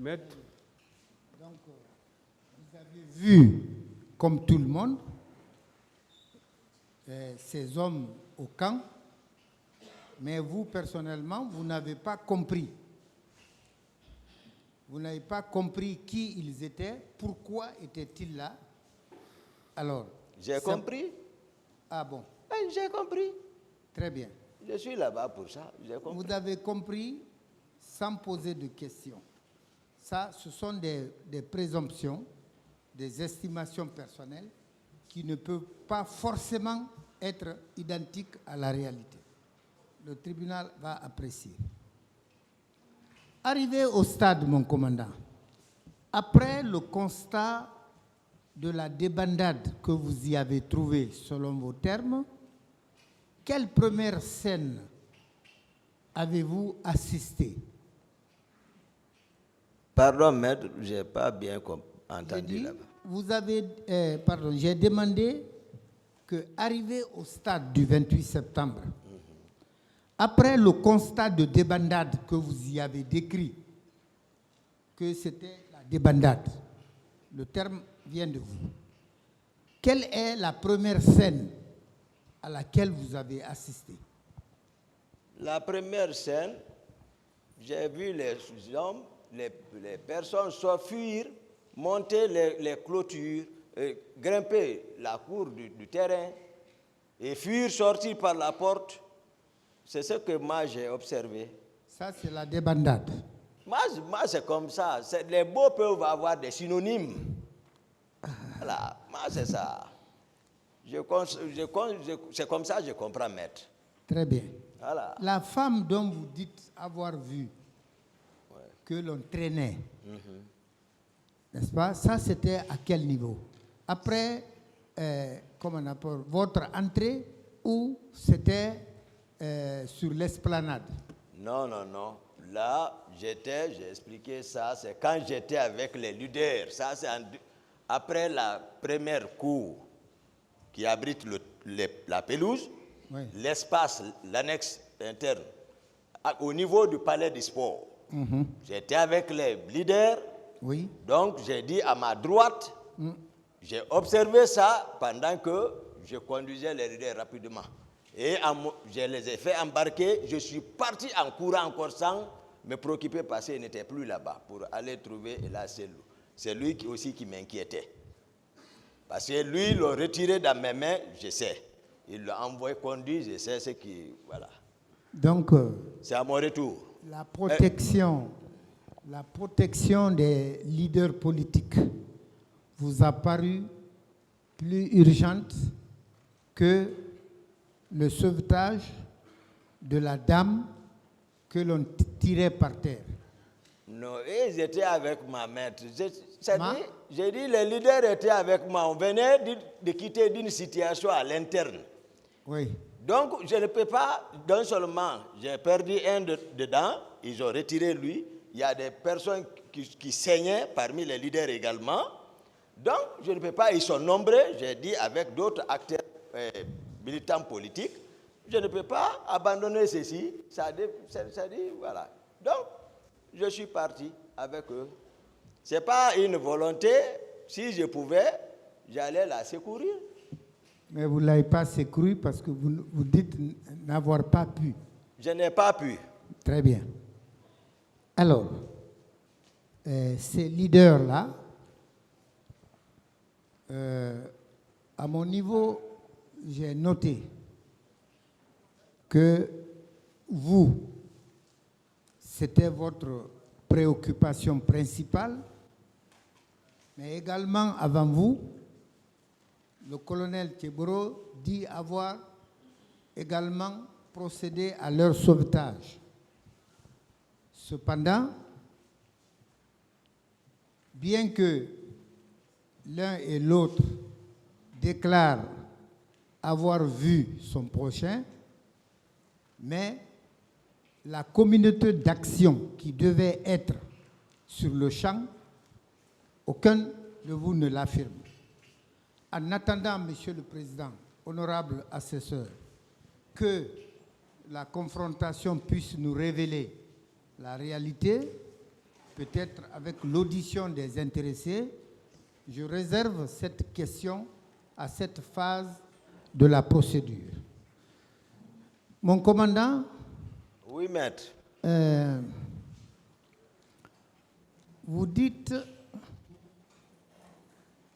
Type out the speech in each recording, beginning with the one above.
Maître. Donc, vous avez vu, comme tout le monde, ces hommes au camp, mais vous, personnellement, vous n'avez pas compris. Vous n'avez pas compris qui ils étaient, pourquoi étaient-ils là. Alors, j'ai compris. Ah bon? Oui, j'ai compris. Très bien. Je suis là-bas pour ça. J'ai compris. Vous avez compris sans poser de questions. Ça, ce sont des présomptions, des estimations personnelles qui ne peuvent pas forcément être identiques à la réalité. Le tribunal va apprécier. Arrivé au stade, mon commandant, après le constat de la débandade que vous y avez trouvée, selon vos termes, quelle première scène avez-vous assisté? Pardon, maître, je n'ai pas bien entendu là-bas. Vous avez, j'ai demandé que, arrivé au stade du 28 septembre, après le constat de débandade que vous y avez décrit, que c'était la débandade, le terme vient de vous, quelle est la première scène à laquelle vous avez assisté? La première scène, j'ai vu les hommes, les personnes s'enfuir, monter les clôtures, grimper la cour du terrain et fuir, sortir par la porte. C'est ce que moi j'ai observé. Ça, c'est la débandade. Moi c'est comme ça. Les mots peuvent avoir des synonymes. Voilà, moi c'est ça. C'est comme ça que je comprends, maître. Très bien. Voilà. La femme dont vous dites avoir vu que l'on traînait, n'est-ce pas? Ça, c'était à quel niveau? Après, comment on appelle, votre entrée ou c'était sur l'esplanade? Non. Là, j'ai expliqué ça, c'est quand j'étais avec les leaders. Ça, c'est après la première cour qui abrite la pelouse, l'espace, l'annexe interne, au niveau du palais du sport. J'étais avec les leaders, donc j'ai dit à ma droite, j'ai observé ça pendant que je conduisais les leaders rapidement. Et je les ai fait embarquer, je suis parti en courant encore sans me préoccuper parce qu'il n'était plus là-bas pour aller trouver là c'est lui aussi qui m'inquiétait. Parce que lui, il l'a retiré dans mes mains, je sais. Il l'a envoyé conduire, je sais ce qui... Voilà. Donc, c'est à mon retour. La protection des leaders politiques vous a paru plus urgente que le sauvetage de la dame que l'on tirait par terre. Non, ils étaient avec ma maître. J'ai dit, les leaders étaient avec moi. On venait de quitter d'une situation à l'interne. Oui. Donc, je ne peux pas, d'un seulement, j'ai perdu un dedans, ils ont retiré lui. Il y a des personnes qui saignaient parmi les leaders également. Donc, je ne peux pas, ils sont nombreux, j'ai dit, avec d'autres acteurs militants politiques, je ne peux pas abandonner ceci. Ça dit, voilà. Donc, je suis parti avec eux. Ce n'est pas une volonté. Si je pouvais, j'allais la secourir. Mais vous ne l'avez pas secouru parce que vous dites n'avoir pas pu. Je n'ai pas pu. Très bien. Alors, ces leaders-là, à mon niveau, j'ai noté que vous, c'était votre préoccupation principale, mais également avant vous, le colonel Tcheboro dit avoir également procédé à leur sauvetage. Cependant, bien que l'un et l'autre déclarent avoir vu son prochain, mais la communauté d'action qui devait être sur le champ, aucun de vous ne l'affirme. En attendant, Monsieur le Président, honorable assesseur, que la confrontation puisse nous révéler la réalité, peut-être avec l'audition des intéressés, je réserve cette question à cette phase de la procédure. Mon commandant. Oui, maître. Vous dites,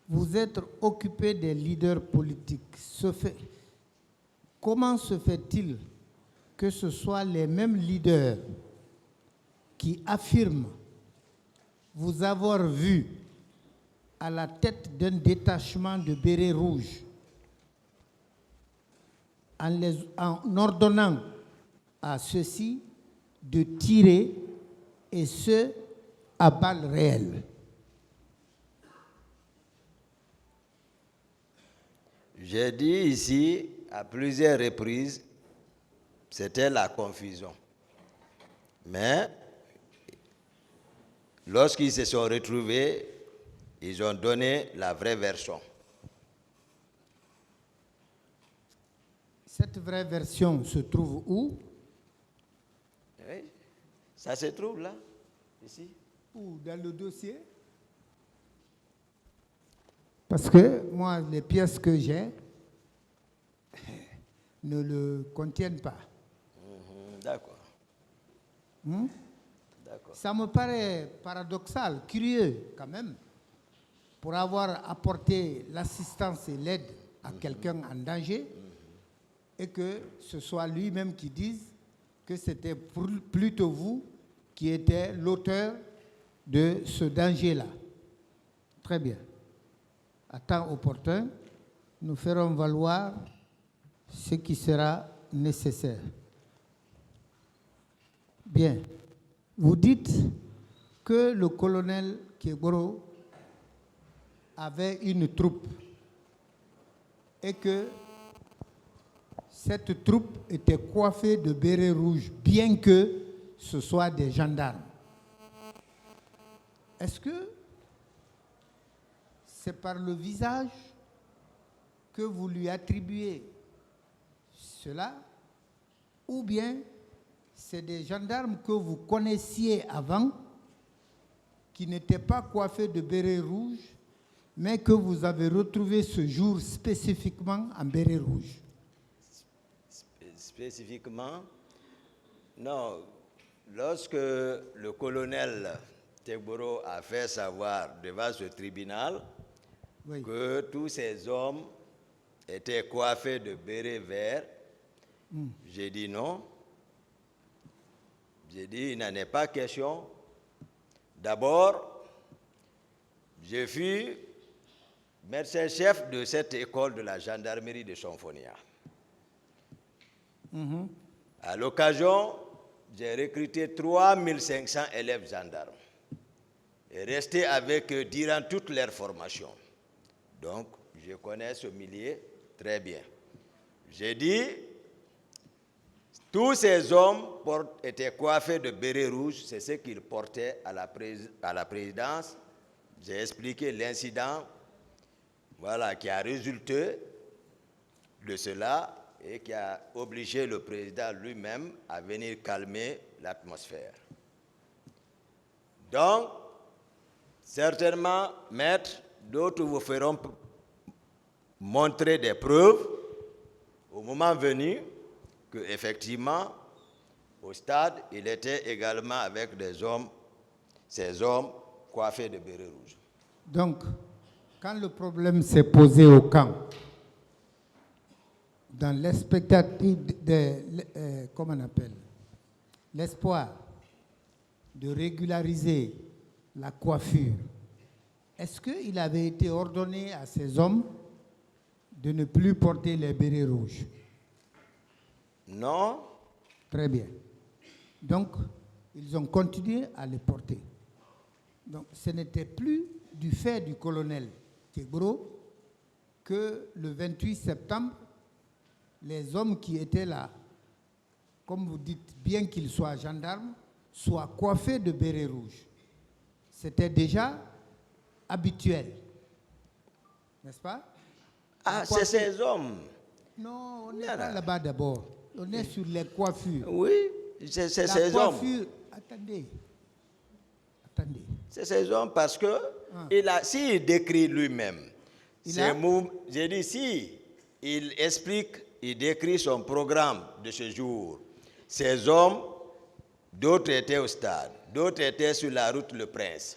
vous êtes occupé des leaders politiques. Comment se fait-il que ce soit les mêmes leaders qui affirment vous avoir vu à la tête d'un détachement de bérets rouges en ordonnant à ceux-ci de tirer, et ce, à balles réelles? J'ai dit ici à plusieurs reprises, c'était la confusion. Mais lorsqu'ils se sont retrouvés, ils ont donné la vraie version. Cette vraie version se trouve où? Oui, ça se trouve là, ici. Où? Dans le dossier? Parce que moi, les pièces que j'ai ne le contiennent pas. D'accord. D'accord. Ça me paraît paradoxal, curieux quand même, pour avoir apporté l'assistance et l'aide à quelqu'un en danger, et que ce soit lui-même qui dise que c'était plutôt vous qui étiez l'auteur de ce danger-là. Très bien. À temps opportun, nous ferons valoir ce qui sera nécessaire. Bien. Vous dites que le colonel Kegboro avait une troupe et que cette troupe était coiffée de bérets rouges, bien que ce soit des gendarmes. Est-ce que c'est par le visage que vous lui attribuez cela, ou bien c'est des gendarmes que vous connaissiez avant, qui n'étaient pas coiffés de bérets rouges, mais que vous avez retrouvés ce jour spécifiquement en béret rouge? Spécifiquement, non. Lorsque le colonel Kegboro a fait savoir devant ce tribunal que tous ces hommes étaient coiffés de bérets verts, j'ai dit non. J'ai dit, il n'en est pas question. D'abord, je fus médecin-chef de cette école de la gendarmerie de Chonfonia. À l'occasion, j'ai recruté 3500 élèves gendarmes et resté avec eux durant toute leur formation. Donc, je connais ce milieu très bien. J'ai dit, tous ces hommes étaient coiffés de bérets rouges, c'est ce qu'ils portaient à la présidence. J'ai expliqué l'incident, voilà, qui a résulté de cela et qui a obligé le président lui-même à venir calmer l'atmosphère. Donc, certainement, maître, d'autres vous feront montrer des preuves au moment venu que, effectivement, au stade, il était également avec ces hommes coiffés de bérets rouges. Donc, quand le problème s'est posé au camp, dans l'expectative comment on appelle, l'espoir de régulariser la coiffure, est-ce qu'il avait été ordonné à ces hommes de ne plus porter les bérets rouges? Non. Très bien. Donc, ils ont continué à les porter. Donc, ce n'était plus du fait du colonel Kegboro que le 28 septembre, les hommes qui étaient là, comme vous dites, bien qu'ils soient gendarmes, soient coiffés de bérets rouges. C'était déjà habituel. N'est-ce pas? Ah, c'est ces hommes. Non, on n'est pas là-bas d'abord. On est sur les coiffures. Oui, c'est ces hommes. Attendez. attendez. C'est ces hommes parce que s'il décrit lui-même, j'ai dit si il explique, il décrit son programme de ce jour. Ces hommes, d'autres étaient au stade, d'autres étaient sur la route Le Prince.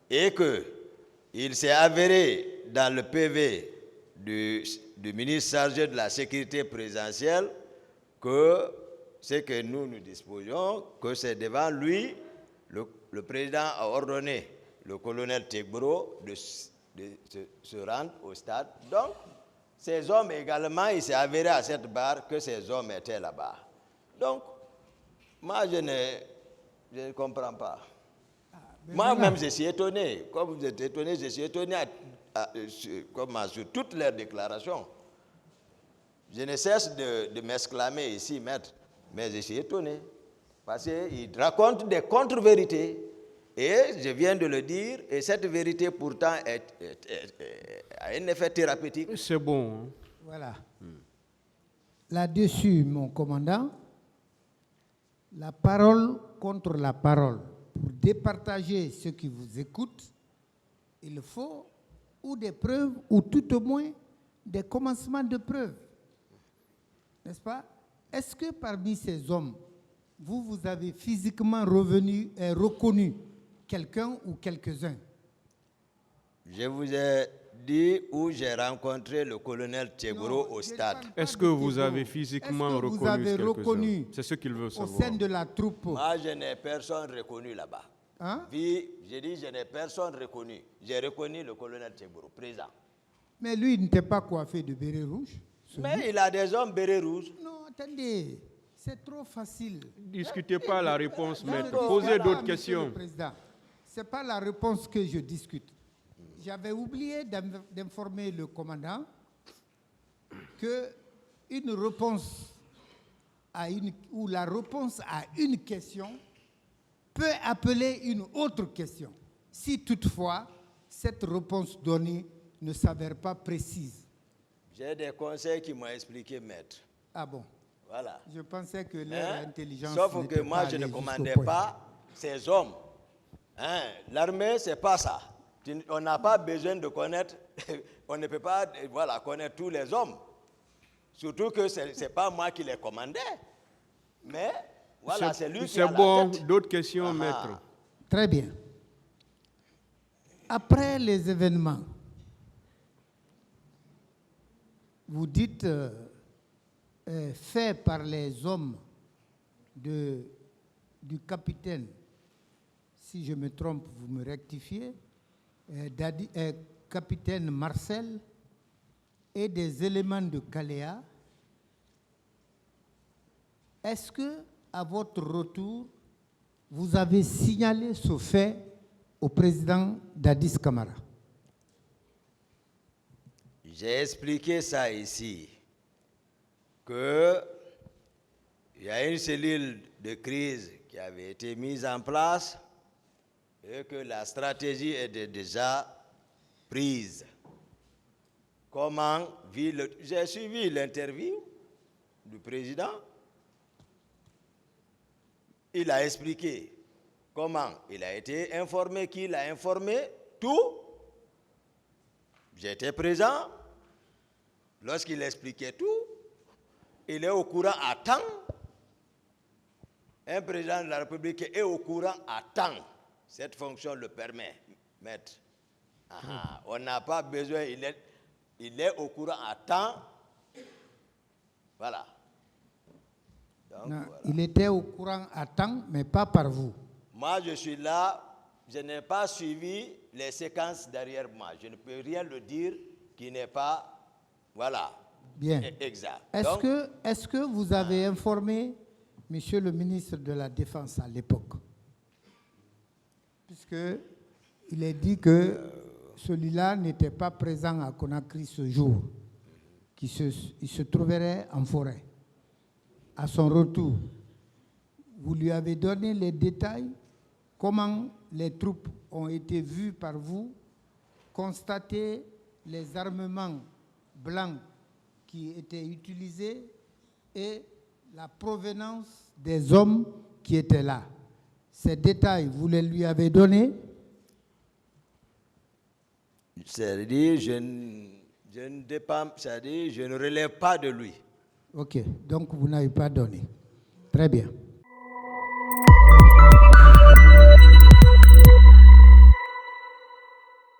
Et qu'il s'est avéré dans le PV du ministre chargé de la sécurité présidentielle que ce que nous disposions, que c'est devant lui, le président a ordonné le colonel Tegboro de se rendre au stade. Donc, ces hommes également, il s'est avéré à cette barre que ces hommes étaient là-bas. Donc, moi, je ne comprends pas. Moi-même, je suis étonné. Comme vous êtes étonné, je suis étonné sur toutes leurs déclarations. Je ne cesse de m'exclamer ici, maître, mais je suis étonné. Parce qu'ils racontent des contre-vérités. Et je viens de le dire, et cette vérité pourtant a un effet thérapeutique. C'est bon. Hein? Voilà. Là-dessus, mon commandant, la parole contre la parole. Pour départager ceux qui vous écoutent, il faut ou des preuves, ou tout au moins des commencements de preuves. N'est-ce pas? Est-ce que parmi ces hommes, vous avez physiquement reconnu quelqu'un ou quelques-uns? Je vous ai dit où j'ai rencontré le colonel Tegboro au stade. Est-ce que vous avez physiquement reconnu quelques-uns? C'est ce qu'il veut savoir. Au sein de la troupe. Moi, je n'ai personne reconnu là-bas. Hein? J'ai dit, je n'ai personne reconnu. J'ai reconnu le colonel Tegboro, présent. Mais lui, il n'était pas coiffé de béret rouge. Mais il a des hommes béret rouge. Non, attendez, c'est trop facile. Discutez pas la réponse, maître. Posez d'autres questions. Ce n'est pas la réponse que je discute. J'avais oublié d'informer le commandant qu'une réponse ou la réponse à une question peut appeler une autre question, si toutefois cette réponse donnée ne s'avère pas précise. J'ai des conseils qui m'ont expliqué, maître. Ah bon? Voilà. Je pensais que leur intelligence. Sauf que moi, je ne commandais pas ces hommes. L'armée, ce n'est pas ça. On n'a pas besoin de connaître, on ne peut pas connaître tous les hommes. Surtout que ce n'est pas moi qui les commandais. Mais voilà, c'est lui qui a la tête. C'est bon, d'autres questions, maître. Très bien. Après les événements, vous dites faits par les hommes du capitaine, si je me trompe, vous me rectifiez, capitaine Marcel et des éléments de Caléa. Est-ce que, à votre retour, vous avez signalé ce fait au président Dadis Camara? J'ai expliqué ça ici, qu'il y a une cellule de crise qui avait été mise en place et que la stratégie était déjà prise. J'ai suivi l'interview du président. Il a expliqué comment il a été informé, qui l'a informé, tout. J'étais présent. Lorsqu'il expliquait tout, il est au courant à temps. Un président de la République est au courant à temps. Cette fonction le permet, maître. On n'a pas besoin, il est au courant à temps. Voilà. Donc, Non, voilà. Il était au courant à temps, mais pas par vous. Moi, je suis là, je n'ai pas suivi les séquences derrière moi. Je ne peux rien le dire qui n'est pas, voilà, Bien. exact. Est-ce que vous avez informé Monsieur le ministre de la Défense à l'époque? Puisqu'il est dit que celui-là n'était pas présent à Conakry ce jour, il se trouverait en forêt. À son retour, vous lui avez donné les détails, comment les troupes ont été vues par vous, constater les armements blancs qui étaient utilisés et la provenance des hommes qui étaient là. Ces détails, vous les lui avez donnés? C'est-à-dire, je ne dépends, c'est-à-dire, je ne relève pas de lui. Ok, donc vous n'avez pas donné. Très bien.